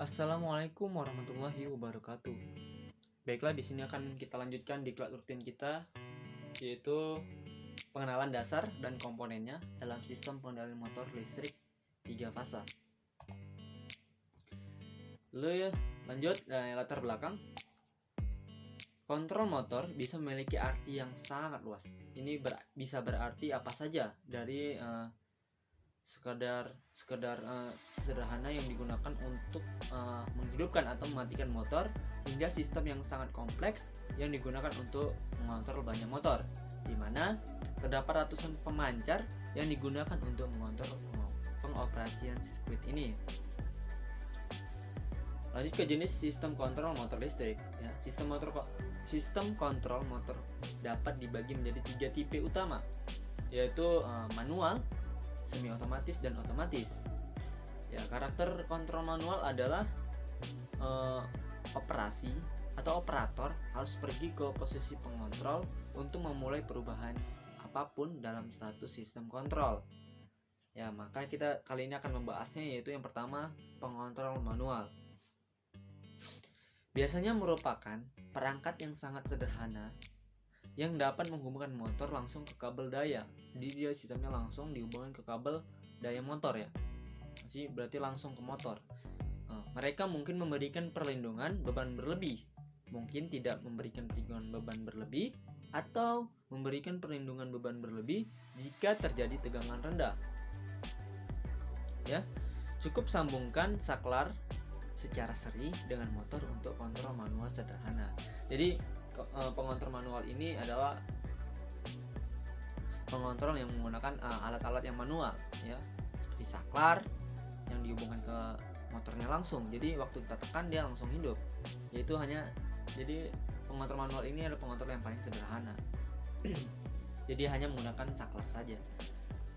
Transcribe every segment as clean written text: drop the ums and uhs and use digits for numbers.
Assalamualaikum warahmatullahi wabarakatuh. Baiklah, di sini akan kita lanjutkan diklat rutin kita, yaitu pengenalan dasar dan komponennya dalam sistem pengendalian motor listrik 3 fasa. Lalu ya, lanjut latar belakang. Kontrol motor bisa memiliki arti yang sangat luas. Ini bisa berarti apa saja, dari sekedar sederhana yang digunakan untuk menghidupkan atau mematikan motor, hingga sistem yang sangat kompleks yang digunakan untuk mengontrol banyak motor, di mana terdapat ratusan pemancar yang digunakan untuk mengontrol pengoperasian sirkuit ini. Lanjut ke jenis sistem kontrol motor listrik. Ya, sistem kontrol motor dapat dibagi menjadi 3 tipe utama, yaitu manual, semi otomatis, dan otomatis. Ya, karakter kontrol manual adalah operasi atau operator harus pergi ke posisi pengontrol untuk memulai perubahan apapun dalam status sistem kontrol. Ya, maka kita kali ini akan membahasnya, yaitu yang pertama, pengontrol manual. Biasanya merupakan perangkat yang sangat sederhana yang dapat menghubungkan motor langsung ke kabel daya. Jadi dia sistemnya langsung dihubungkan ke kabel daya motor ya. Jadi berarti langsung ke motor. Mereka mungkin memberikan perlindungan beban berlebih, mungkin tidak memberikan perlindungan beban berlebih, atau memberikan perlindungan beban berlebih jika terjadi tegangan rendah. Ya, cukup sambungkan saklar secara seri dengan motor untuk kontrol manual sederhana. Jadi pengontrol manual ini adalah pengontrol yang menggunakan alat-alat yang manual, ya, seperti saklar yang dihubungkan ke motornya langsung. Jadi waktu kita tekan dia langsung hidup. Jadi pengontrol manual ini adalah pengontrol yang paling sederhana. Jadi hanya menggunakan saklar saja.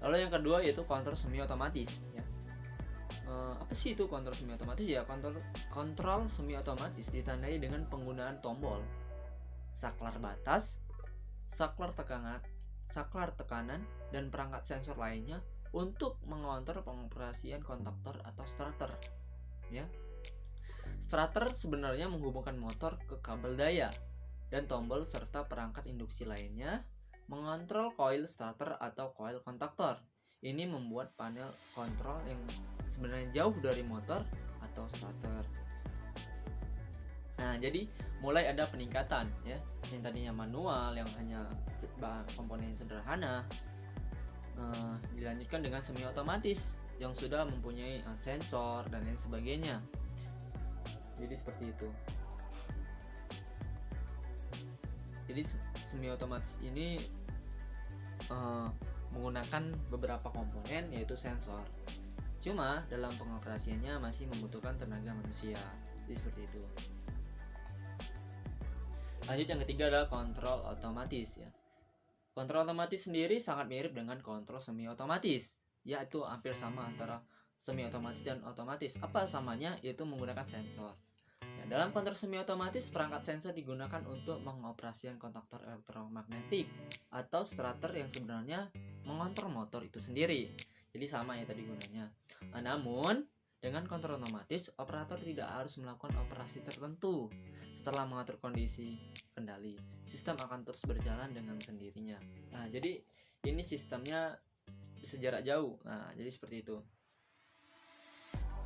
Lalu yang kedua yaitu kontrol semi otomatis, ya. Apa sih itu kontrol semi otomatis? Ya, kontrol semi otomatis ditandai dengan penggunaan tombol, saklar batas, saklar tekanan, dan perangkat sensor lainnya untuk mengontrol pengoperasian kontaktor atau starter. Ya, starter sebenarnya menghubungkan motor ke kabel daya, dan tombol serta perangkat induksi lainnya mengontrol koil starter atau koil kontaktor. Ini membuat panel kontrol yang sebenarnya jauh dari motor atau starter. Nah, jadi mulai ada peningkatan, ya. Yang tadinya manual yang hanya komponen sederhana, dilanjutkan dengan semi otomatis yang sudah mempunyai sensor dan lain sebagainya. Jadi seperti itu. Jadi semi otomatis ini menggunakan beberapa komponen, yaitu sensor. Cuma dalam pengoperasiannya masih membutuhkan tenaga manusia. Jadi seperti itu. Lanjut, yang ketiga adalah kontrol otomatis, ya. Kontrol otomatis sendiri sangat mirip dengan kontrol semi otomatis, yaitu hampir sama antara semi otomatis dan otomatis. Apa samanya? Yaitu menggunakan sensor. Nah, dalam kontrol semi otomatis, perangkat sensor digunakan untuk mengoperasikan kontaktor elektromagnetik atau starter yang sebenarnya mengontrol motor itu sendiri. Jadi sama ya tadi gunanya. Namun dengan kontrol otomatis, operator tidak harus melakukan operasi tertentu. Setelah mengatur kondisi kendali, sistem akan terus berjalan dengan sendirinya. Nah, jadi ini sistemnya bisa jarak jauh. Nah, jadi seperti itu.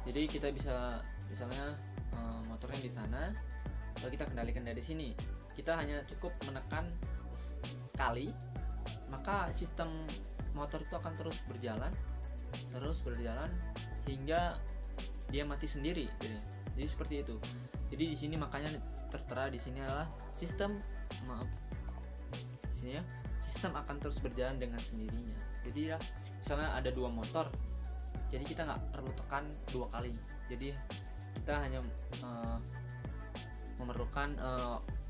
Jadi kita bisa misalnya motornya di sana, lalu kita kendalikan dari sini. Kita hanya cukup menekan sekali, maka sistem motor itu akan terus berjalan hingga dia mati sendiri. Jadi seperti itu. Jadi di sini makanya tertera di sini adalah sistem akan terus berjalan dengan sendirinya. Jadi ya, misalnya ada 2 motor, jadi kita nggak perlu tekan 2 kali. Jadi kita hanya memerlukan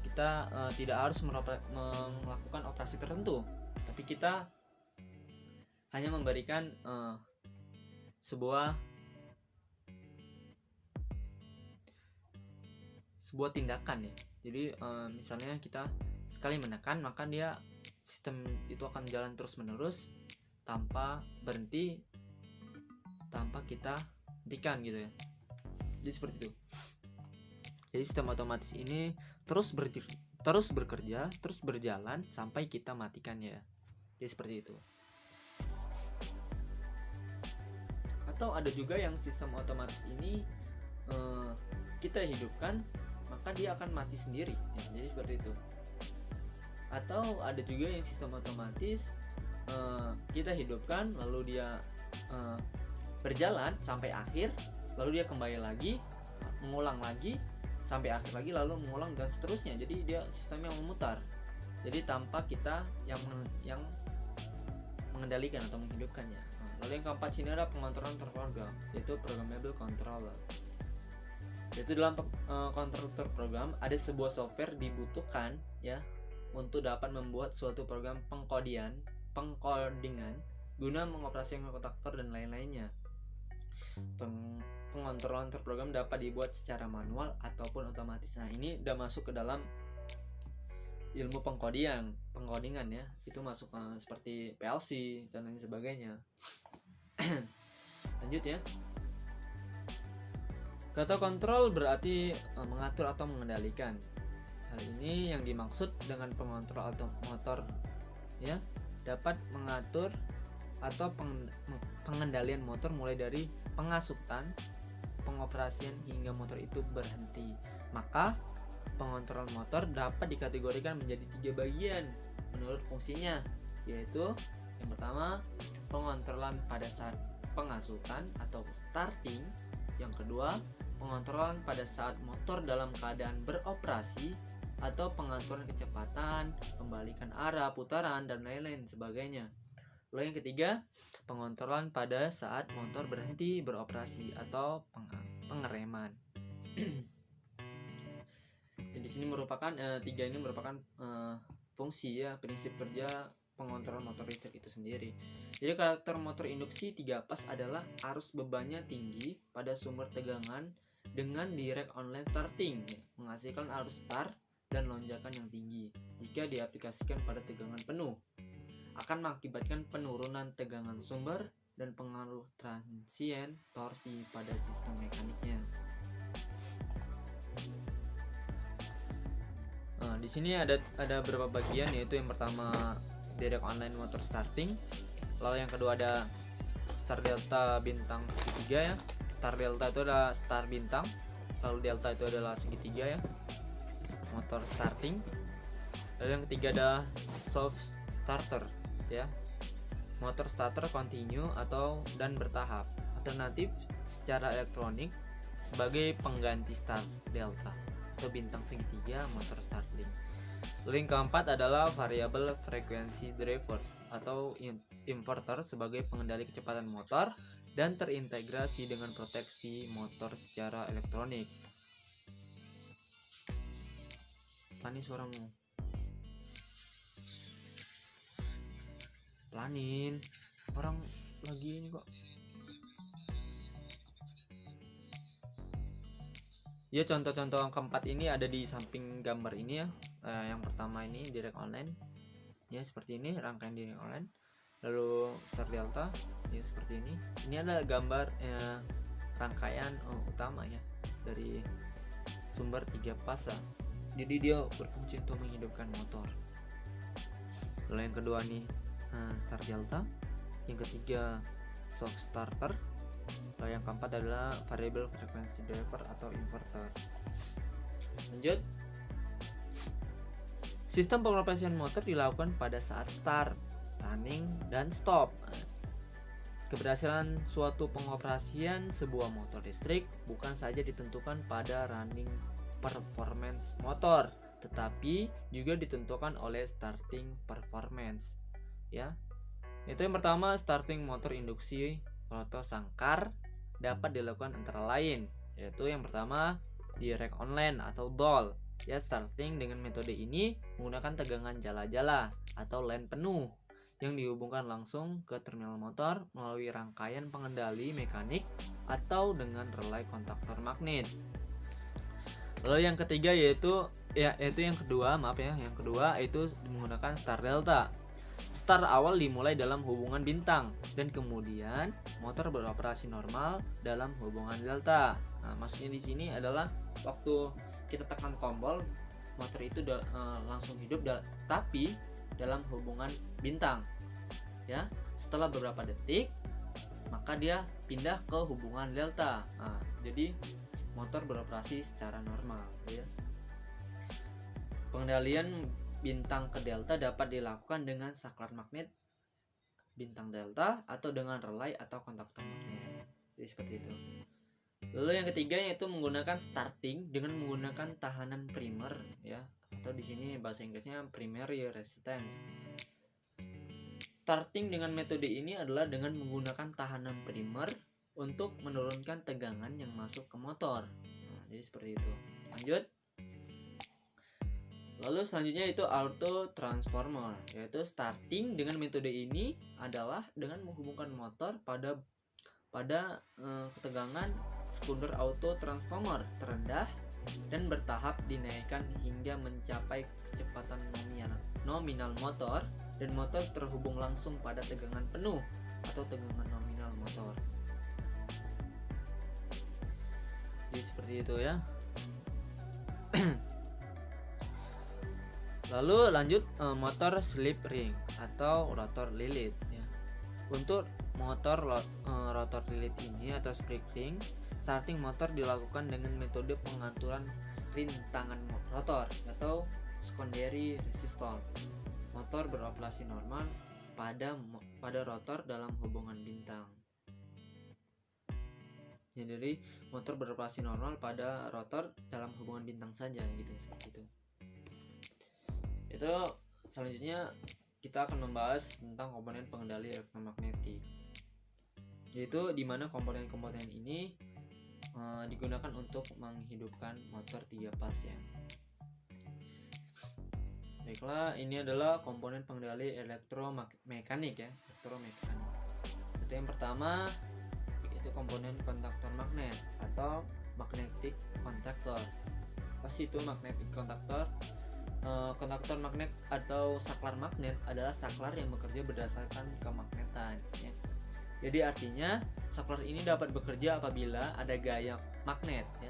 kita tidak harus melakukan operasi tertentu, tapi kita hanya memberikan sebuah tindakan, ya. Jadi misalnya kita sekali menekan, maka sistem itu akan jalan terus menerus tanpa berhenti, tanpa kita hentikan gitu ya. Jadi seperti itu. Jadi sistem otomatis ini terus bekerja, terus berjalan sampai kita matikan ya. Jadi seperti itu. Atau ada juga yang sistem otomatis ini kita hidupkan maka dia akan mati sendiri ya. Jadi seperti itu. Atau ada juga yang sistem otomatis kita hidupkan lalu dia berjalan sampai akhir, lalu dia kembali lagi, mengulang lagi sampai akhir lagi, lalu mengulang dan seterusnya. Jadi dia sistem yang memutar. Jadi tanpa kita yang mengendalikan atau menghidupkannya. Lalu yang keempat sini ada pengontrolan terprogram, yaitu programmable controller. Yaitu dalam controller terprogram ada sebuah software dibutuhkan ya untuk dapat membuat suatu program pengkodingan guna mengoperasikan kontaktor dan lain-lainnya. Pengontrolan terprogram dapat dibuat secara manual ataupun otomatis. Nah, ini udah masuk ke dalam ilmu pengkodingan ya. Itu masuk seperti PLC dan lain sebagainya. Lanjut ya. Kata kontrol berarti mengatur atau mengendalikan. Hal ini yang dimaksud dengan pengontrol atau motor ya, dapat mengatur atau pengendalian motor mulai dari pengasutan, pengoperasian hingga motor itu berhenti. Maka pengontrol motor dapat dikategorikan menjadi 3 bagian menurut fungsinya, yaitu yang pertama pengontrolan pada saat pengasutan atau starting, yang kedua pengontrolan pada saat motor dalam keadaan beroperasi atau pengaturan kecepatan, pembalikan arah, putaran dan lain-lain sebagainya. Lalu yang ketiga, pengontrolan pada saat motor berhenti beroperasi atau pengereman. Di sini merupakan tiga ini merupakan fungsi ya, prinsip kerja pengontrol motor listrik itu sendiri. Jadi karakter motor induksi 3 pas adalah arus bebannya tinggi pada sumber tegangan dengan direct online starting ya, menghasilkan arus start dan lonjakan yang tinggi. Jika diaplikasikan pada tegangan penuh, akan mengakibatkan penurunan tegangan sumber dan pengaruh transien torsi pada sistem mekaniknya. Nah, di sini ada beberapa bagian, yaitu yang pertama direct online motor starting, lalu yang kedua ada start delta bintang segitiga ya. Start delta itu adalah start bintang, lalu delta itu adalah segitiga ya, motor starting. Lalu yang ketiga ada soft starter ya, motor starter continue atau dan bertahap, alternatif secara elektronik sebagai pengganti start delta atau bintang segitiga motor starting. Lalu yang keempat adalah variable frequency drivers atau inverter sebagai pengendali kecepatan motor dan terintegrasi dengan proteksi motor secara elektronik. Pelanin suaramu. Pelanin. Orang lagi ini kok. Ya, contoh-contoh yang keempat ini ada di samping gambar ini ya. Yang pertama ini direct online. Ya, seperti ini rangkaian direct online. Lalu start delta ya seperti ini. Ini ada gambar rangkaian utama ya dari sumber 3 fase. Jadi dia berfungsi untuk menghidupkan motor. Lalu yang kedua nih start delta, yang ketiga soft starter, lalu yang keempat adalah variable frequency driver atau inverter. Lanjut, sistem pengoperasian motor dilakukan pada saat start, running, dan stop. Keberhasilan suatu pengoperasian sebuah motor listrik bukan saja ditentukan pada running performance motor, tetapi juga ditentukan oleh starting performance ya. Itu yang pertama, starting motor induksi atau sangkar dapat dilakukan antara lain, yaitu yang pertama direct online atau DOL ya. Starting dengan metode ini menggunakan tegangan jala-jala atau line penuh yang dihubungkan langsung ke terminal motor melalui rangkaian pengendali mekanik atau dengan relay kontaktor magnet. Lalu yang ketiga yaitu yang kedua itu menggunakan start delta. start awal dimulai dalam hubungan bintang dan kemudian motor beroperasi normal dalam hubungan delta. Nah, maksudnya di sini adalah waktu kita tekan tombol, motor itu langsung hidup, tapi dalam hubungan bintang. Ya, setelah beberapa detik maka dia pindah ke hubungan delta. Nah, jadi motor beroperasi secara normal. Ya. Pengendalian bintang ke delta dapat dilakukan dengan saklar magnet bintang delta atau dengan relay atau kontaktor magnet. Jadi seperti itu. Lalu yang ketiga yaitu menggunakan starting dengan menggunakan tahanan primer, ya, atau di sini bahasa Inggrisnya primary resistance. Starting dengan metode ini adalah dengan menggunakan tahanan primer untuk menurunkan tegangan yang masuk ke motor. Nah, jadi seperti itu. Lanjut. Lalu selanjutnya itu auto transformer, yaitu starting dengan metode ini adalah dengan menghubungkan motor pada ketegangan sekunder auto transformer terendah dan bertahap dinaikkan hingga mencapai kecepatan nominal motor dan motor terhubung langsung pada tegangan penuh atau tegangan nominal motor. Jadi seperti itu ya. Lalu lanjut motor slip ring atau rotor lilit ya. Untuk motor rotor lilit ini atau slip ring, starting motor dilakukan dengan metode pengaturan rintangan rotor atau secondary resistor. Motor beroperasi normal pada rotor dalam hubungan bintang. Ya, jadi motor beroperasi normal pada rotor dalam hubungan bintang saja gitu, seperti itu. Itu selanjutnya kita akan membahas tentang komponen pengendali elektromagnetik, yaitu di mana komponen-komponen ini digunakan untuk menghidupkan motor 3 pas ya. Baiklah, ini adalah komponen pengendali elektromekanik ya, elektromekanik. Itu yang pertama itu komponen kontaktor magnet atau magnetic contactor. Apa sih itu magnetic contactor? Kontaktor magnet atau saklar magnet adalah saklar yang bekerja berdasarkan kemagnetan ya. Jadi artinya saklar ini dapat bekerja apabila ada gaya magnet ya.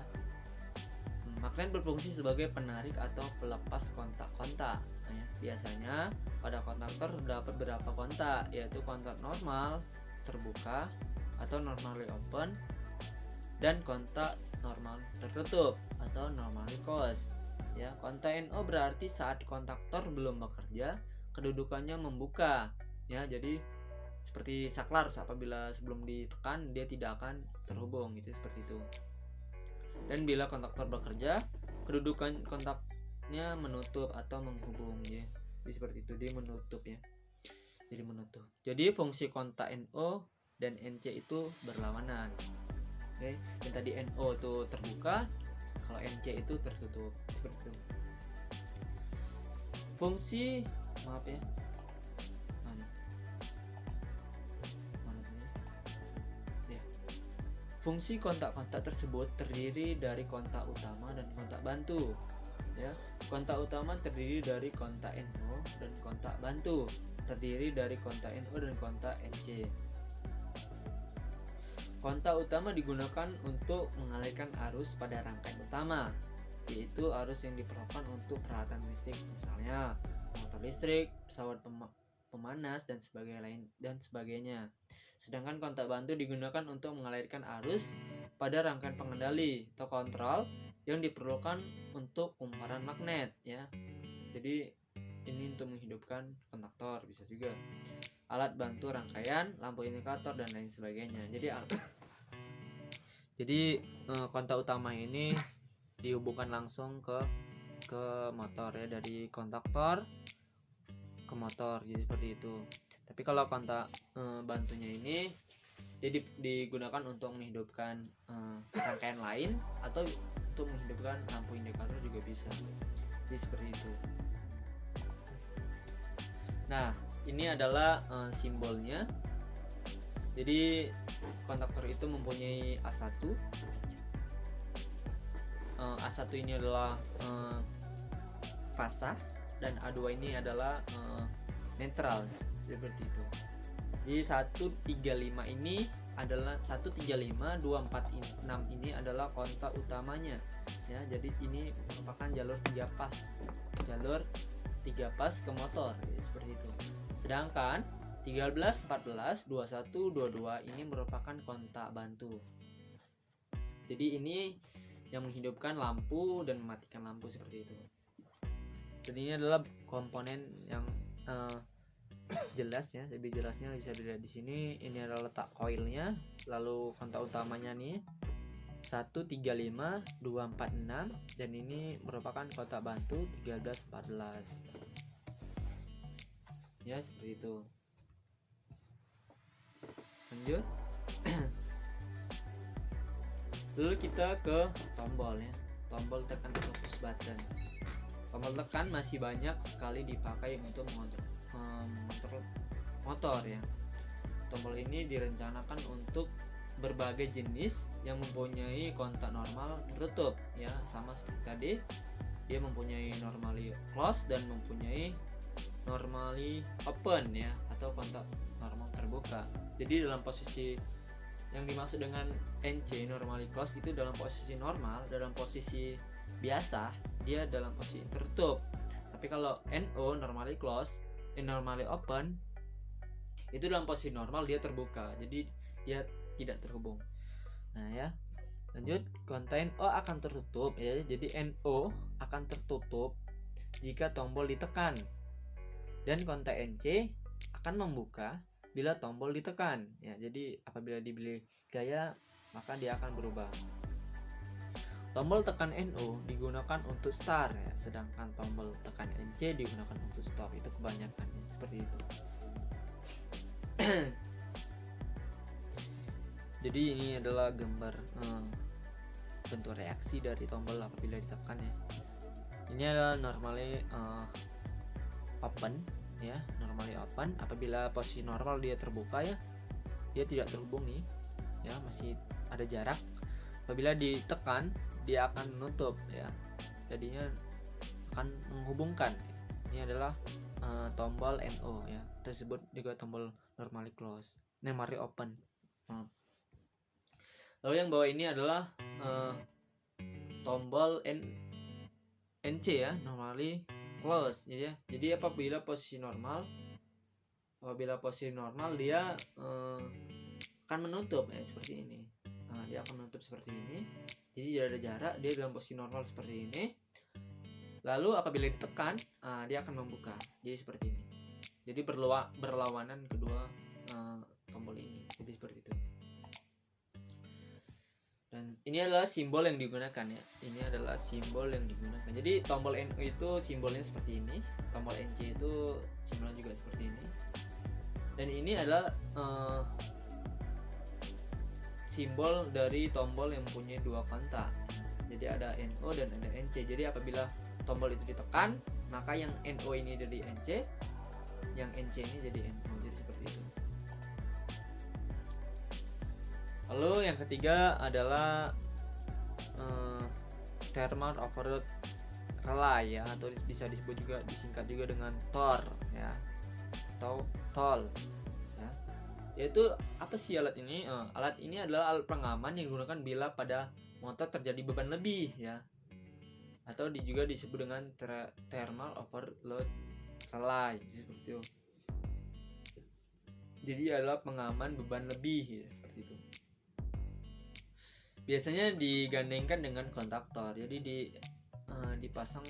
Magnet berfungsi sebagai penarik atau pelepas kontak-kontak ya. Biasanya pada kontaktor terdapat beberapa kontak, yaitu kontak normal terbuka atau normally open dan kontak normal tertutup atau normally closed. Ya, kontak NO berarti saat kontaktor belum bekerja, kedudukannya membuka. Ya, jadi seperti saklar, apabila sebelum ditekan dia tidak akan terhubung, gitu seperti itu. Dan bila kontaktor bekerja, kedudukan kontaknya menutup atau menghubung ya. Jadi seperti itu, dia menutup ya. Jadi menutup. Jadi fungsi kontak NO dan NC itu berlawanan. Oke, yang tadi NO itu terbuka, kalau NC itu tertutup, seperti itu. Fungsi fungsi kontak-kontak tersebut terdiri dari kontak utama dan kontak bantu ya. Kontak utama terdiri dari kontak NO dan kontak bantu terdiri dari kontak NO dan kontak NC. Kontak utama digunakan untuk mengalirkan arus pada rangkaian utama, yaitu arus yang diperlukan untuk peralatan listrik, misalnya motor listrik, pesawat pemanas dan sebagainya. Sedangkan kontak bantu digunakan untuk mengalirkan arus pada rangkaian pengendali atau kontrol yang diperlukan untuk kumparan magnet ya. Jadi ini untuk menghidupkan kontaktor, bisa juga alat bantu rangkaian, lampu indikator dan lain sebagainya. Jadi kontak utama ini dihubungkan langsung ke motor ya, dari kontaktor ke motor, jadi seperti itu. Tapi kalau kontak bantunya ini jadi digunakan untuk menghidupkan rangkaian lain atau untuk menghidupkan lampu indikator juga bisa. Jadi seperti itu. Nah, ini adalah simbolnya. Jadi kontaktor itu mempunyai A1. A1 ini adalah fasa dan A2 ini adalah netral. seperti itu. Jadi 135 ini adalah 135 246 ini adalah kontak utamanya ya. Jadi ini merupakan jalur 3 pas. Jalur 3 pas ke motor ya, seperti itu. Sedangkan 13, 14, 21, 22 ini merupakan kontak bantu. Jadi ini yang menghidupkan lampu dan mematikan lampu seperti itu. Dan ini adalah komponen yang jelas ya, lebih jelasnya bisa dilihat di sini. Ini adalah letak koilnya, lalu kontak utamanya nih 135 246 dan ini merupakan kontak bantu 13 14. Ya, seperti itu. Lanjut. Lalu kita ke tombol ya. Tombol tekan atau push button. Tombol tekan masih banyak sekali dipakai untuk mengontrol motor ya. Tombol ini direncanakan untuk berbagai jenis yang mempunyai kontak normal tertutup ya, sama seperti tadi. Dia mempunyai normally close dan mempunyai normally open ya, atau kontak normal terbuka. Jadi dalam posisi yang dimaksud dengan NC normally close itu dalam posisi normal, dalam posisi biasa dia dalam posisi tertutup. Tapi kalau NO normally close, normally open itu dalam posisi normal dia terbuka. Jadi dia tidak terhubung. Nah ya. Lanjut, kontak NO akan tertutup ya. Jadi NO akan tertutup jika tombol ditekan. Dan kontak NC akan membuka bila tombol ditekan ya. Jadi apabila dibeli gaya maka dia akan berubah. Tombol tekan NO digunakan untuk start ya, sedangkan tombol tekan NC digunakan untuk stop. Itu kebanyakan ya, seperti itu. Jadi ini adalah gambar bentuk reaksi dari tombol apabila ditekan ya. Ini adalah normally open ya, normally open. Apabila posisi normal dia terbuka ya, dia tidak terhubung nih ya, masih ada jarak. Apabila ditekan dia akan menutup ya, jadinya akan menghubungkan. Ini adalah tombol NO ya, tersebut juga tombol normally close, normally open. Lalu yang bawah ini adalah tombol NC ya, normally close ya. Jadi apabila posisi normal dia akan menutup ya, seperti ini. Dia akan menutup seperti ini. Jadi tidak ada jarak, dia dalam posisi normal seperti ini. Lalu apabila ditekan dia akan membuka, jadi seperti ini. Jadi berlawanan kedua tombol ini, jadi seperti itu. Dan ini adalah simbol yang digunakan ya. Ini adalah simbol yang digunakan. Jadi tombol NO itu simbolnya seperti ini, tombol NC itu simbolnya juga seperti ini. Dan ini adalah simbol dari tombol yang mempunyai dua kontak. Jadi ada NO dan ada NC. Jadi apabila tombol itu ditekan, maka yang NO ini jadi NC, yang NC ini jadi NO. Jadi seperti itu. Lalu yang ketiga adalah thermal overload relay ya, atau bisa disebut juga, disingkat juga dengan TOR ya, atau TOL ya. Yaitu apa sih alat ini? Alat ini adalah alat pengaman yang digunakan bila pada motor terjadi beban lebih ya, atau juga disebut dengan thermal overload relay seperti itu. Jadi adalah pengaman beban lebih ya, seperti itu. Biasanya digandengkan dengan kontaktor, jadi dipasang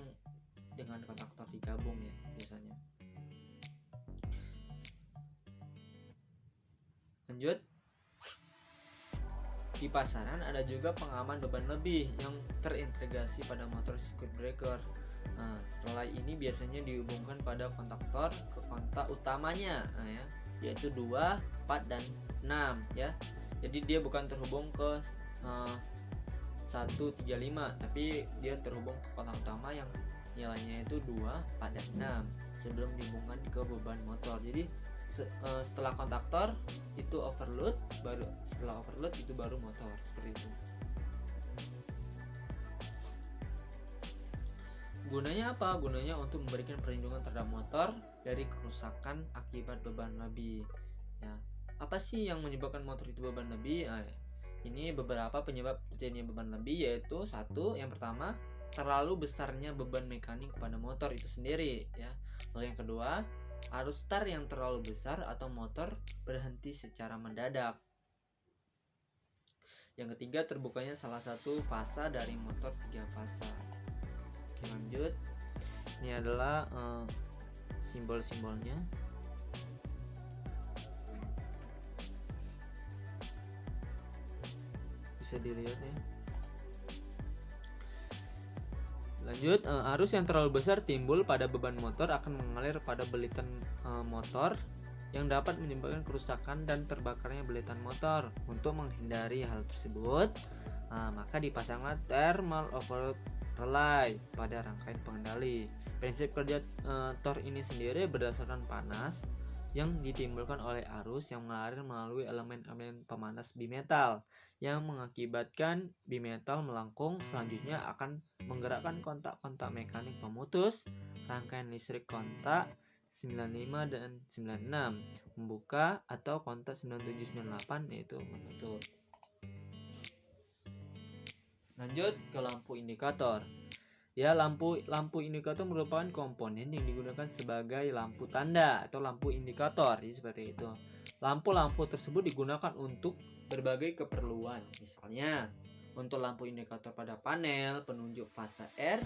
dengan kontaktor digabung ya biasanya. Lanjut, di pasaran ada juga pengaman beban lebih yang terintegrasi pada motor circuit breaker. Relay ini biasanya dihubungkan pada kontaktor ke kontak utamanya ya, yaitu 2, 4, dan 6 ya. Jadi dia bukan terhubung ke 135, tapi dia terhubung ke kontak utama yang nilainya itu 2, 4, dan 6 sebelum dihubungkan ke beban motor. Jadi setelah kontaktor itu overload, baru setelah overload itu baru motor, seperti itu. Gunanya apa? Gunanya untuk memberikan perlindungan terhadap motor dari kerusakan akibat beban lebih. Ya, apa sih yang menyebabkan motor itu beban lebih? Nah, ini beberapa penyebab terjadinya beban lebih, yaitu satu, yang pertama, terlalu besarnya beban mekanik pada motor itu sendiri, ya. Lalu yang kedua, arus start yang terlalu besar atau motor berhenti secara mendadak. Yang ketiga, terbukanya salah satu fasa dari motor 3 fasa. Oke, lanjut. Ini adalah simbol-simbolnya. Bisa dilihat ya. Lanjut, arus yang terlalu besar timbul pada beban motor akan mengalir pada belitan motor yang dapat menyebabkan kerusakan dan terbakarnya belitan motor. Untuk menghindari hal tersebut, maka dipasanglah thermal overload relay pada rangkaian pengendali. Prinsip kerja tor ini sendiri berdasarkan panas yang ditimbulkan oleh arus yang mengalir melalui elemen-elemen pemanas bimetal yang mengakibatkan bimetal melengkung. Selanjutnya akan menggerakkan kontak-kontak mekanik pemutus rangkaian listrik kontak 95 dan 96 membuka atau kontak 9798 yaitu menutup. Lanjut ke lampu indikator. Ya, lampu indikator merupakan komponen yang digunakan sebagai lampu tanda atau lampu indikator. Jadi seperti itu. Lampu-lampu tersebut digunakan untuk berbagai keperluan. Misalnya, untuk lampu indikator pada panel, penunjuk fase R,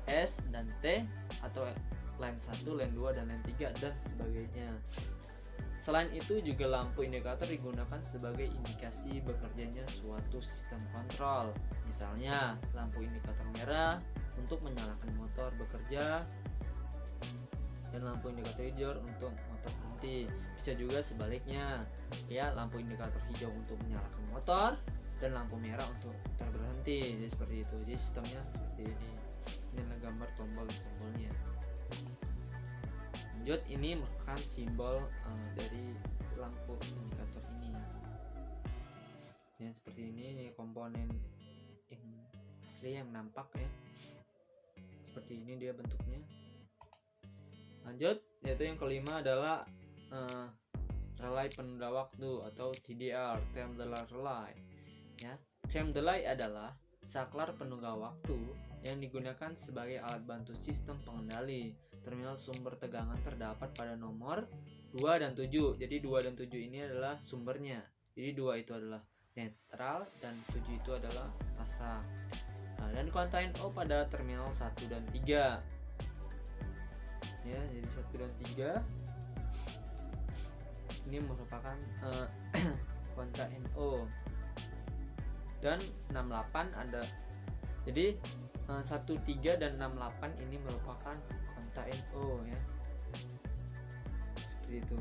S, dan T, atau line 1, line 2, dan line 3, dan sebagainya. Selain itu juga lampu indikator digunakan sebagai indikasi bekerjanya suatu sistem kontrol. Misalnya, lampu indikator merah untuk menyalakan motor bekerja dan lampu indikator hijau untuk motor berhenti. Bisa juga sebaliknya, ya, lampu indikator hijau untuk menyalakan motor dan lampu merah untuk motor berhenti. Jadi seperti itu. Jadi sistemnya seperti ini. Ini adalah gambar tombol-tombolnya. Lanjut, ini merupakan simbol dari lampu indikator ini. Ya, seperti ini komponen yang asli yang nampak ya. Seperti ini dia bentuknya. Lanjut, yaitu yang kelima adalah relay penunda waktu atau TDR, time delay relay. Ya, time delay adalah saklar penunggal waktu yang digunakan sebagai alat bantu sistem pengendali. Terminal sumber tegangan terdapat pada nomor 2 dan 7. Jadi 2 dan 7 ini adalah sumbernya. Jadi 2 itu adalah netral dan 7 itu adalah fasa. Nah, dan kontak NO pada terminal 1 dan 3. Ya, jadi 1 dan 3 ini merupakan kontak NO. Dan 68 ada. Jadi 13 dan 68 ini merupakan kontak NO ya. Seperti itu.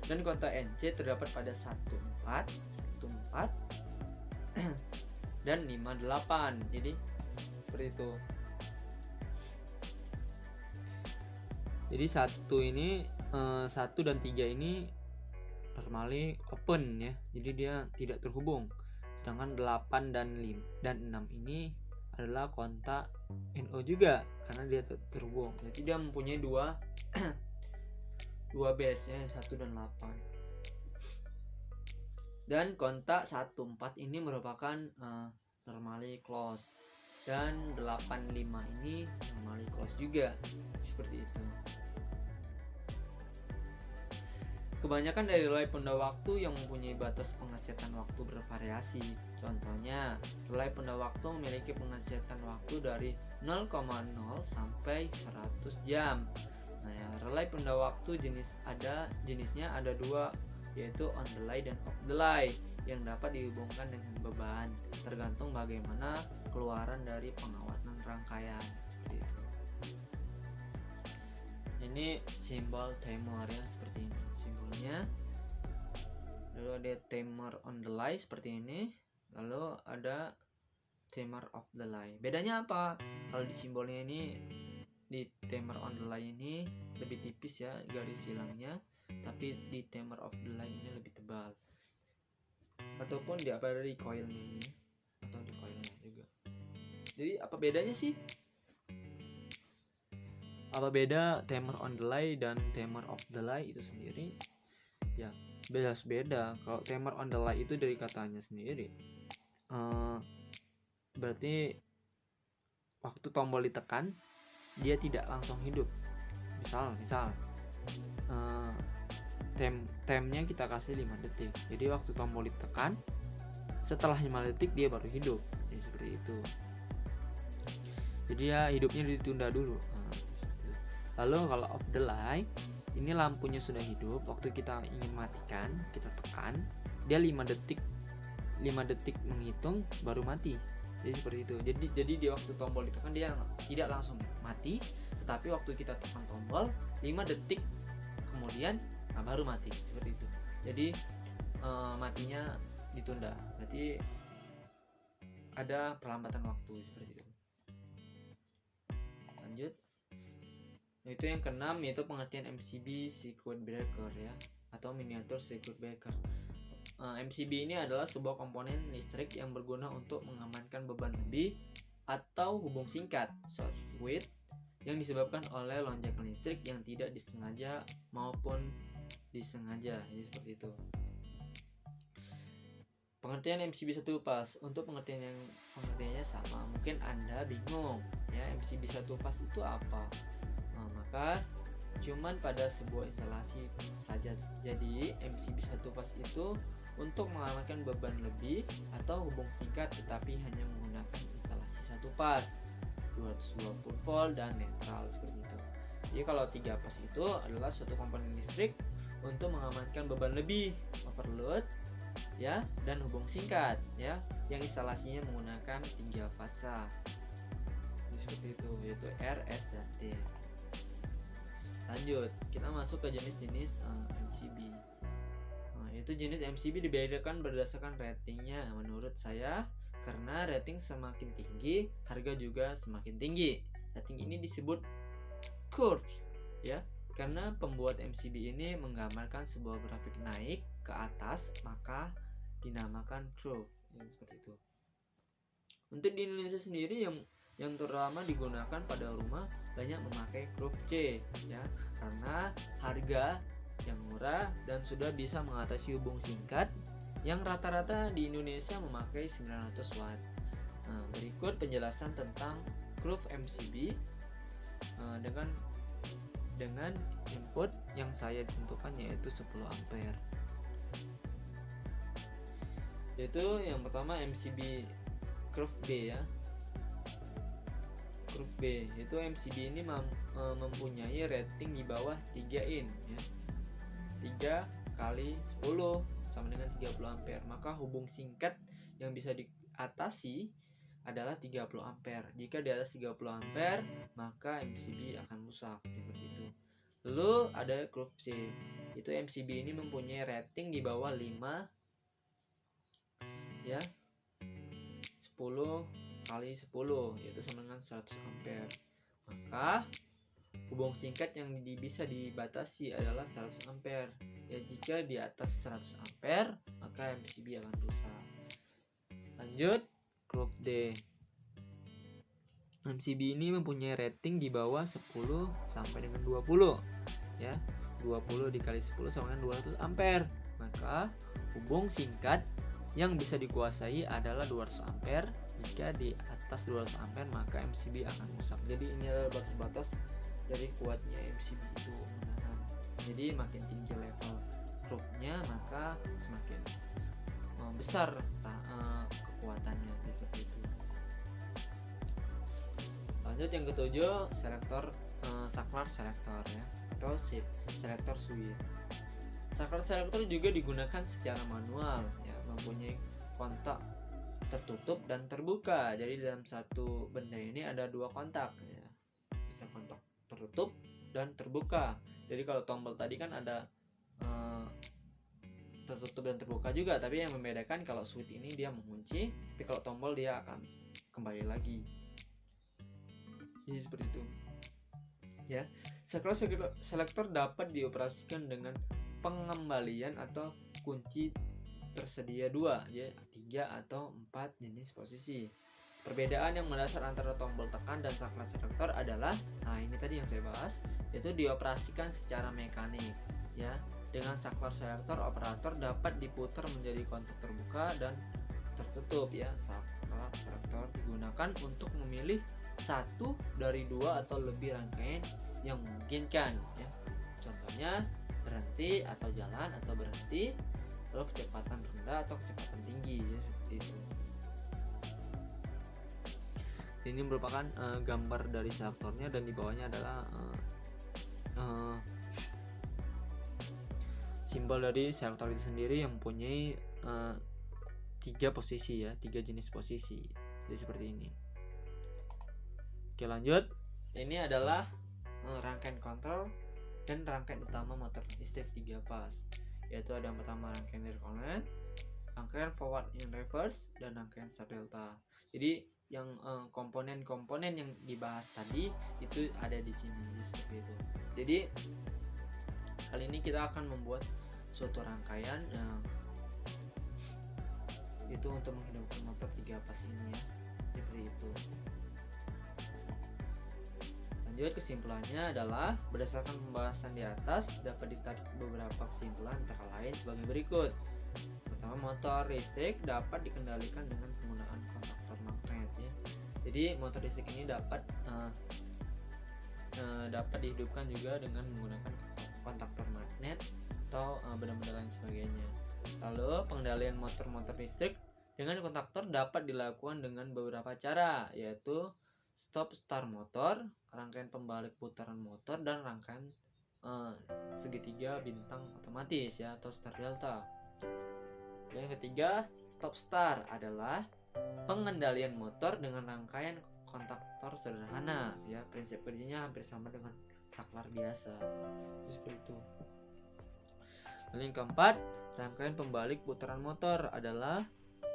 Dan kontak NC terdapat pada 14, 14 dan 58. Jadi seperti itu. Jadi 1 dan 3 ini normally open ya. Jadi dia tidak terhubung. Sedangkan 8 dan 6 ini adalah kontak NO juga karena dia terhubung. Jadi dia mempunyai dua base ya, 1 dan 8. Dan kontak 14 ini merupakan normally close. Dan 85 ini normally close juga. Seperti itu. Kebanyakan dari relay penunda waktu yang mempunyai batas penghasiatan waktu bervariasi. Contohnya, relay penunda waktu memiliki penghasiatan waktu dari 0,0 sampai 100 jam. Nah, ya, relay penunda waktu jenisnya ada dua, yaitu on delay dan off delay, yang dapat dihubungkan dengan beban tergantung bagaimana keluaran dari pengawasan rangkaian. Ini simbol timer ya, seperti ini simbolnya. Lalu ada timer on delay seperti ini, lalu ada timer off delay. Bedanya apa? Kalau di simbolnya ini, di timer on delay ini lebih tipis ya garis silangnya, tapi di timer off delay ini lebih tebal. Ataupun di coilnya ini, atau di coilnya juga. Jadi apa bedanya sih? Apa beda timer on delay dan timer off delay itu sendiri? Ya beda. Kalau timer on delay itu dari katanya sendiri, berarti waktu tombol ditekan dia tidak langsung hidup. Misal time-nya kita kasih 5 detik. Jadi waktu tombol ditekan, setelah 5 detik dia baru hidup. Jadi seperti itu. Jadi ya hidupnya ditunda dulu. Lalu kalau off delay, ini lampunya sudah hidup, waktu kita ingin matikan, kita tekan, dia 5 detik menghitung baru mati. Jadi seperti itu. Jadi di waktu tombol ditekan dia tidak langsung mati, tetapi waktu kita tekan tombol 5 detik kemudian baru mati, seperti itu. Jadi matinya ditunda. Berarti ada perlambatan waktu, seperti itu. Lanjut. Itu yang keenam, yaitu pengertian MCB circuit breaker ya, atau miniature circuit breaker. MCB ini adalah sebuah komponen listrik yang berguna untuk mengamankan beban lebih atau hubung singkat short circuit yang disebabkan oleh lonjakan listrik yang tidak disengaja maupun disengaja. Jadi seperti itu. Pengertian MCB satu fase. Untuk pengertiannya sama. Mungkin Anda bingung ya, MCB satu fase itu apa? Maka cuman pada sebuah instalasi saja. Jadi MCB satu fase itu untuk mengamankan beban lebih atau hubung singkat, tetapi hanya menggunakan instalasi satu fase 220 volt dan netral, seperti itu. Jadi kalau 3 fase itu adalah suatu komponen listrik untuk mengamankan beban lebih, overload ya, dan hubung singkat ya, yang instalasinya menggunakan 3 fase. Seperti itu, yaitu R, S, dan T. Lanjut, kita masuk ke jenis-jenis MCB. Itu jenis MCB dibedakan berdasarkan ratingnya menurut saya, karena rating semakin tinggi, harga juga semakin tinggi. Rating ini disebut curve ya, karena pembuat MCB ini menggambarkan sebuah grafik naik ke atas, maka dinamakan curve ya, seperti itu. Untuk di Indonesia sendiri yang terutama digunakan pada rumah banyak memakai curve C ya, karena harga yang murah dan sudah bisa mengatasi hubung singkat yang rata-rata di Indonesia memakai 900 watt. Berikut penjelasan tentang curve MCB dengan input yang saya tentukan, yaitu 10 ampere. Yaitu yang pertama MCB curve B ya. Curve B itu MCB ini mempunyai rating di bawah 3 in ya. 3 kali 10 sama dengan 30 ampere. Maka hubung singkat yang bisa diatasi adalah 30 ampere. Jika di atas 30 ampere, maka MCB akan rusak, seperti itu. Lalu ada curve C. Itu MCB ini mempunyai rating di bawah 5 ya. 10 kali 10 yaitu sama dengan 100 ampere. Maka hubung singkat yang bisa dibatasi adalah 100 ampere. Ya, jika di atas 100 ampere, maka MCB akan rusak. Lanjut, curve D. MCB ini mempunyai rating di bawah 10 sampai dengan 20 ya. 20 dikali 10 sama dengan 200 ampere. Maka hubung singkat yang bisa dikuasai adalah 200 ampere. Jika di atas 200 ampere, maka MCB akan rusak. Jadi ini adalah batas-batas dari kuatnya MCB itu menahan. Jadi makin tinggi level curve-nya, maka semakin besar kekuatannya, seperti itu. Lanjut yang ketujuh, saklar selektor ya, atau selektor switch. Saklar selektor juga digunakan secara manual ya, mempunyai kontak tertutup dan terbuka. Jadi dalam satu benda ini ada 2 kontak ya. Bisa kontak tertutup dan terbuka. Jadi kalau tombol tadi kan ada tertutup dan terbuka juga, tapi yang membedakan kalau switch ini dia mengunci, tapi kalau tombol dia akan kembali lagi. Jadi seperti itu ya. Saklar selektor dapat dioperasikan dengan pengembalian atau kunci tersedia 2 ya, 3 atau 4 jenis posisi. Perbedaan yang mendasar antara tombol tekan dan saklar selektor adalah, nah ini tadi yang saya bahas, yaitu dioperasikan secara mekanik ya. Dengan saklar selektor, operator dapat diputar menjadi kontak terbuka dan tertutup ya. Saklar selektor digunakan untuk memilih satu dari dua atau lebih rangkaian yang memungkinkan ya. Contohnya berhenti atau jalan atau berhenti, lalu kecepatan rendah atau kecepatan tinggi ya, seperti itu. Ini merupakan gambar dari selektornya, dan di bawahnya adalah simbol dari selektor itu sendiri yang mempunyai 3 posisi ya, 3 jenis posisi. Jadi seperti ini. Oke, lanjut. Ini adalah rangkaian kontrol dan rangkaian utama motor listrik 3 fase, yaitu ada yang pertama rangkaian direct-online, rangkaian forward in reverse, dan rangkaian start delta. Jadi yang komponen-komponen yang dibahas tadi itu ada di sini seperti itu. Jadi kali ini kita akan membuat suatu rangkaian itu untuk menghidupkan motor 3 fase ini ya, seperti itu. Lanjut, kesimpulannya adalah berdasarkan pembahasan di atas dapat ditarik beberapa kesimpulan antara lain sebagai berikut. Pertama, motor listrik dapat dikendalikan dengan penggunaan kontaktor magnet ya. Jadi motor listrik ini dapat dihidupkan juga dengan menggunakan kontaktor magnet atau benda-benda lain sebagainya. Lalu pengendalian motor-motor listrik dengan kontaktor dapat dilakukan dengan beberapa cara, yaitu stop start motor, rangkaian pembalik putaran motor, dan rangkaian segitiga bintang otomatis ya, atau start delta. Dan yang ketiga, stop start adalah pengendalian motor dengan rangkaian kontaktor sederhana ya, prinsip kerjanya hampir sama dengan saklar biasa. Seperti itu. Lalu yang keempat, rangkaian pembalik putaran motor adalah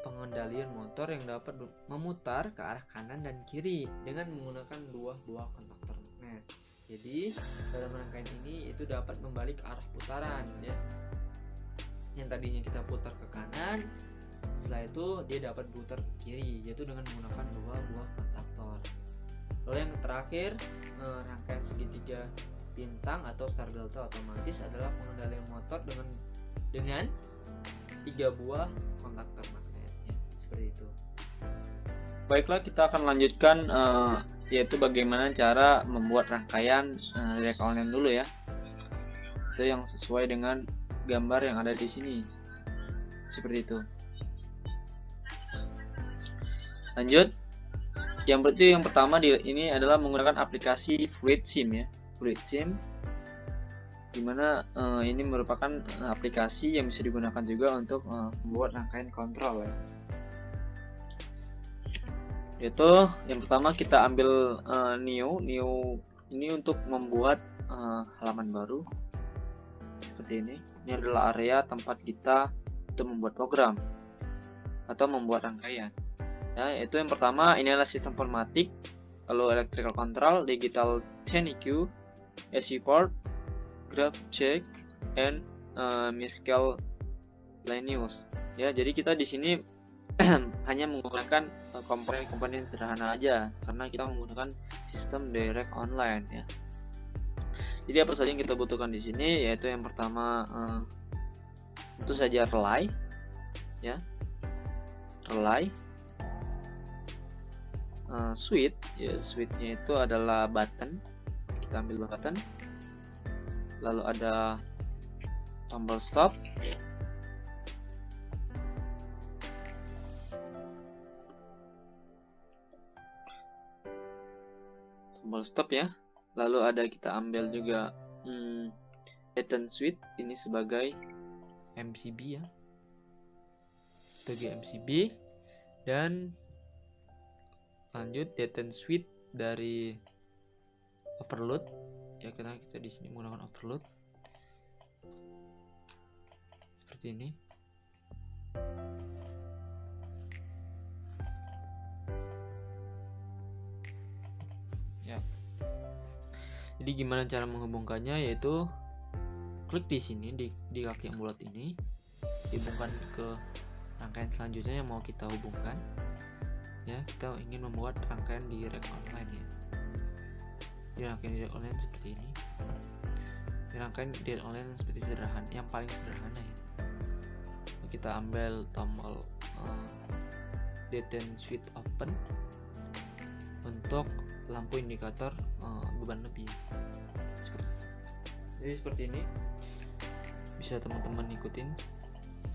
pengendalian motor yang dapat memutar ke arah kanan dan kiri dengan menggunakan dua buah kontaktor magnet. Jadi dalam rangkaian ini itu dapat membalik arah putaran ya. Yang tadinya kita putar ke kanan, setelah itu dia dapat putar ke kiri, yaitu dengan menggunakan dua buah kontaktor. Lalu yang terakhir, rangkaian segitiga bintang atau star delta otomatis adalah pengendalian motor dengan 3 buah kontaktor magnet ya, seperti itu. Baiklah, kita akan lanjutkan yaitu bagaimana cara membuat rangkaian direct online dulu ya. Itu yang sesuai dengan gambar yang ada di sini. Seperti itu. Lanjut. Yang pertama ini adalah menggunakan aplikasi Fluid Sim ya. Fluid Sim, dimana ini merupakan aplikasi yang bisa digunakan juga untuk membuat rangkaian kontrol ya. Yaitu yang pertama kita ambil new ini untuk membuat halaman baru seperti ini. Ini adalah area tempat kita untuk membuat program atau membuat rangkaian. Ya, itu yang pertama, ini adalah sistem formatik, lalu electrical control, digital 10EQ, AC port, graph check, and miscellaneous. Ya, jadi kita di sini hanya menggunakan komponen-komponen sederhana aja karena kita menggunakan sistem direct online ya. Jadi apa saja yang kita butuhkan di sini, yaitu yang pertama tentu saja relay ya, relay, switch ya, switchnya itu adalah button, kita ambil button, lalu ada tombol stop, ya, lalu ada kita ambil juga button switch ini sebagai MCB ya, sebagai MCB, dan lanjut detent switch dari overload ya, kita di sini menggunakan overload seperti ini. Ya. Jadi gimana cara menghubungkannya, yaitu klik di sini di kaki yang bulat ini, dihubungkan ke rangkaian selanjutnya yang mau kita hubungkan. ya, kita ingin membuat rangkaian di rack online ya. Di rangkaian di rack online seperti ini. Di rangkaian di rack online seperti sederhana, yang paling sederhana ya. Kita ambil tombol detent switch open untuk lampu indikator beban lebih. Jadi seperti ini, bisa teman-teman ikutin.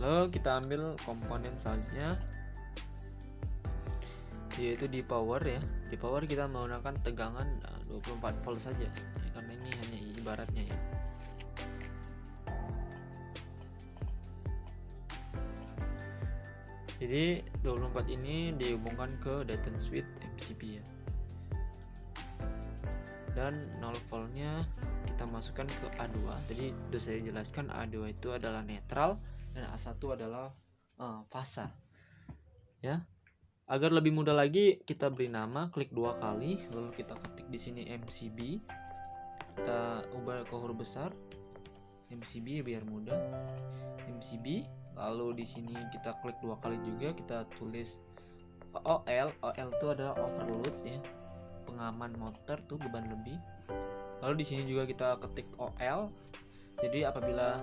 Lalu kita ambil komponen selanjutnya, yaitu di power ya. Di power kita menggunakan tegangan 24 volt saja ya, karena ini hanya ibaratnya ya. Jadi 24 ini dihubungkan ke detent switch MCB ya. Dan 0 voltnya kita masukkan ke A2. Jadi sudah saya jelaskan, A2 itu adalah netral dan A1 adalah fasa. Ya. Agar lebih mudah lagi, kita beri nama, klik 2 kali, lalu kita ketik di sini MCB. Kita ubah ke huruf besar. MCB biar mudah. MCB. Lalu di sini kita klik 2 kali juga, kita tulis OL. OL itu adalah overload ya. Pengaman motor tuh beban lebih. Lalu di sini juga kita ketik OL. Jadi apabila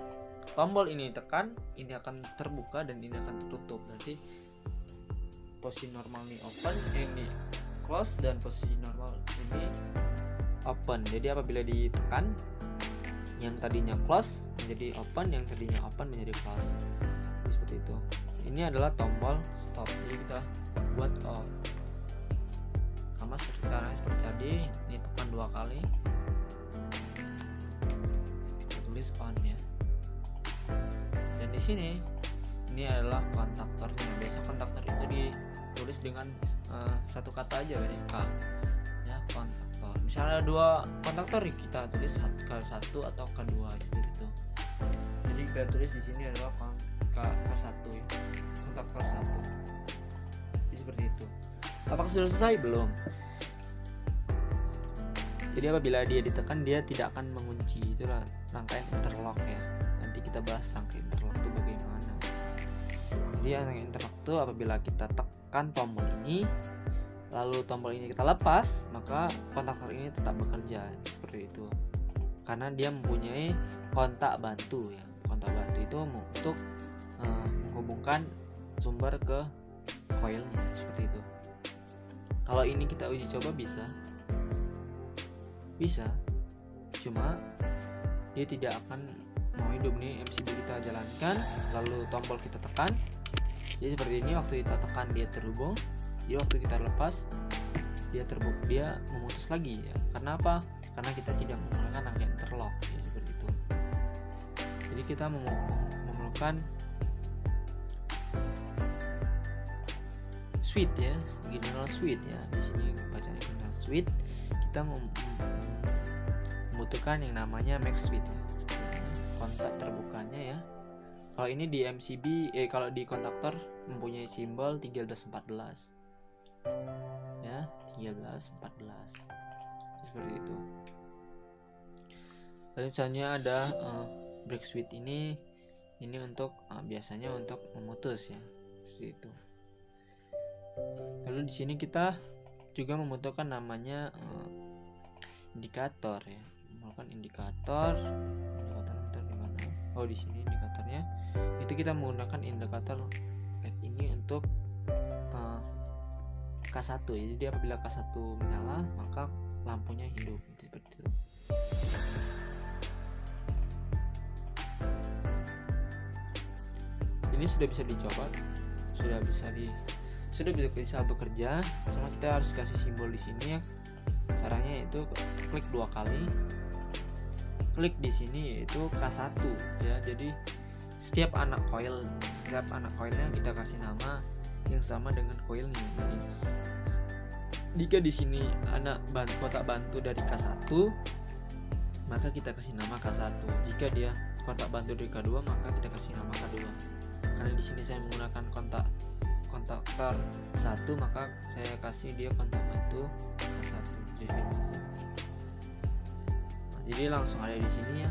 tombol ini tekan, ini akan terbuka dan ini akan tertutup. Nanti posisi normal ini open, ini close, dan posisi normal ini open. Jadi apabila ditekan, yang tadinya close menjadi open, yang tadinya open menjadi close. Jadi seperti itu. Ini adalah tombol stop. Jadi kita buat off. Sama seperti tadi, ini tekan 2 kali. Kita tulis on ya. Dan di sini ini adalah kontaktornya. Biasa kontaktor itu ditulis dengan satu kata aja, dari K ya, kontaktor. Misalnya ada 2 kontaktor, kita tulis K1 atau K2 gitu. Jadi kita tulis di sini adalah K1 ya, kontaktor 1. Jadi seperti itu. Apakah sudah selesai? Belum. Jadi apabila dia ditekan, dia tidak akan mengunci. Itulah rangkaian interlock ya. Nanti kita bahas rangkaian interlock itu bagaimana. Jadi rangkaian interlock itu apabila kita tekan tombol ini, lalu tombol ini kita lepas, maka kontaktor ini tetap bekerja seperti itu. Karena dia mempunyai kontak bantu ya. Kontak bantu itu untuk menghubungkan sumber ke coilnya seperti itu. Kalau ini kita uji coba bisa, cuma dia tidak akan mau hidup nih. MCB kita jalankan, lalu tombol kita tekan. Jadi seperti ini, waktu kita tekan dia terhubung, jadi waktu kita lepas dia terbuka, dia memutus lagi ya. Karena apa? Karena kita tidak menggunakan rangkaian interlock ya, seperti itu. Jadi kita memerlukan switch ya, general switch ya. Di sini bacanya general switch. Kita membutuhkan yang namanya max switch ya. Kontak terbukanya ya. Kalau ini di MCB, kalau di kontaktor mempunyai simbol 1314 ya, 1314 seperti itu. Lalu misalnya ada break switch ini untuk biasanya untuk memutus ya, seperti itu. Lalu di sini kita juga membutuhkan namanya indikator ya, memerlukan indikator di mana? Oh, di sini indikatornya. Itu kita menggunakan indikator kayak ini untuk K1 ya. Jadi apabila K1 menyala, maka lampunya hidup seperti itu. Ini sudah bisa dicoba, sudah bisa bekerja. Cuma kita harus kasih simbol di sini ya. Caranya yaitu klik 2 kali. Klik di sini yaitu K1 ya. Jadi setiap anak coilnya kita kasih nama yang sama dengan coilnya. Jadi, jika di sini anak kotak bantu dari K1, maka kita kasih nama K1. Jika dia kotak bantu dari K2, maka kita kasih nama K2. Karena di sini saya menggunakan kontaktor 1, maka saya kasih dia kontak bantu K1. Jadi langsung ada di sini ya.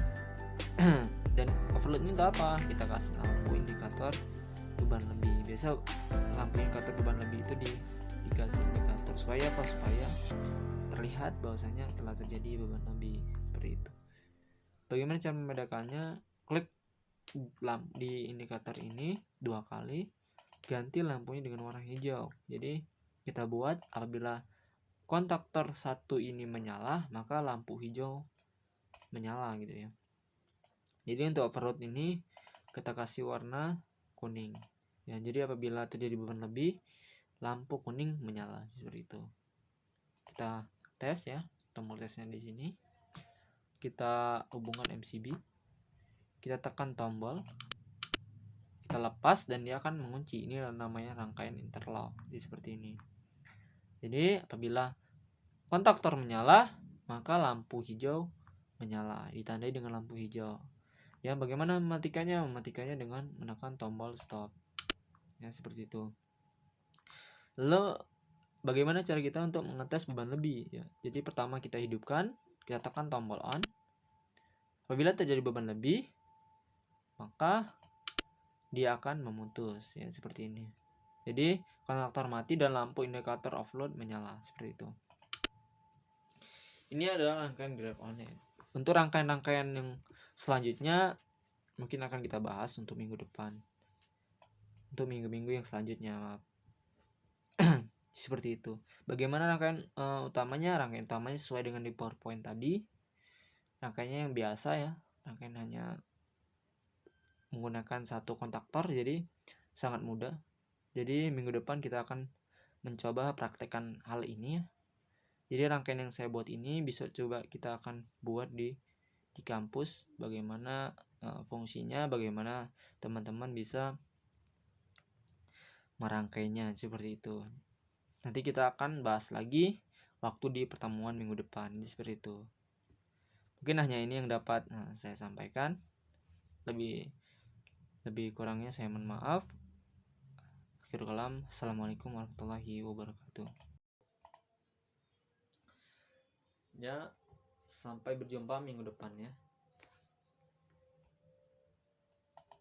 Dan overload ini untuk apa? Kita kasih lampu indikator beban lebih. Biasa lampu indikator beban lebih itu dikasih supaya apa, supaya terlihat bahwasanya telah terjadi beban lebih, seperti itu. Bagaimana cara membedakannya? Klik di indikator ini 2 kali, ganti lampunya dengan warna hijau. Jadi kita buat apabila kontaktor 1 ini menyala, maka lampu hijau menyala gitu ya. Jadi untuk overload ini kita kasih warna kuning ya. Jadi apabila terjadi beban lebih, lampu kuning menyala, seperti itu. Kita tes ya, tombol tesnya di sini. Kita hubungkan MCB, kita tekan tombol, kita lepas dan dia akan mengunci. Ini namanya rangkaian interlock. Jadi seperti ini. Jadi apabila kontaktor menyala, maka lampu hijau menyala, ditandai dengan lampu hijau. Ya, bagaimana mematikannya? Mematikannya dengan menekan tombol stop. Ya, seperti itu. Lalu bagaimana cara kita untuk mengetes beban lebih ya? Jadi pertama kita hidupkan, kita tekan tombol on. Apabila terjadi beban lebih, maka dia akan memutus ya, seperti ini. Jadi kontaktor mati dan lampu indikator offload menyala, seperti itu. Ini adalah rangkaian drive on ya. Untuk rangkaian-rangkaian yang selanjutnya mungkin akan kita bahas untuk minggu depan. Untuk minggu-minggu yang selanjutnya, maaf. Seperti itu. Bagaimana rangkaian utamanya? Rangkaian utamanya sesuai dengan di PowerPoint tadi. Rangkaiannya yang biasa ya. Rangkaian hanya menggunakan 1 kontaktor, jadi sangat mudah. Jadi minggu depan kita akan mencoba praktekkan hal ini ya. Jadi rangkaian yang saya buat ini bisa coba kita akan buat di kampus, bagaimana fungsinya, bagaimana teman-teman bisa merangkainya, seperti itu. Nanti kita akan bahas lagi waktu di pertemuan minggu depan, seperti itu. Mungkin hanya ini yang dapat saya sampaikan. Lebih kurangnya saya mohon maaf. Akhirul kalam, assalamualaikum warahmatullahi wabarakatuh. Ya, sampai berjumpa minggu depan ya.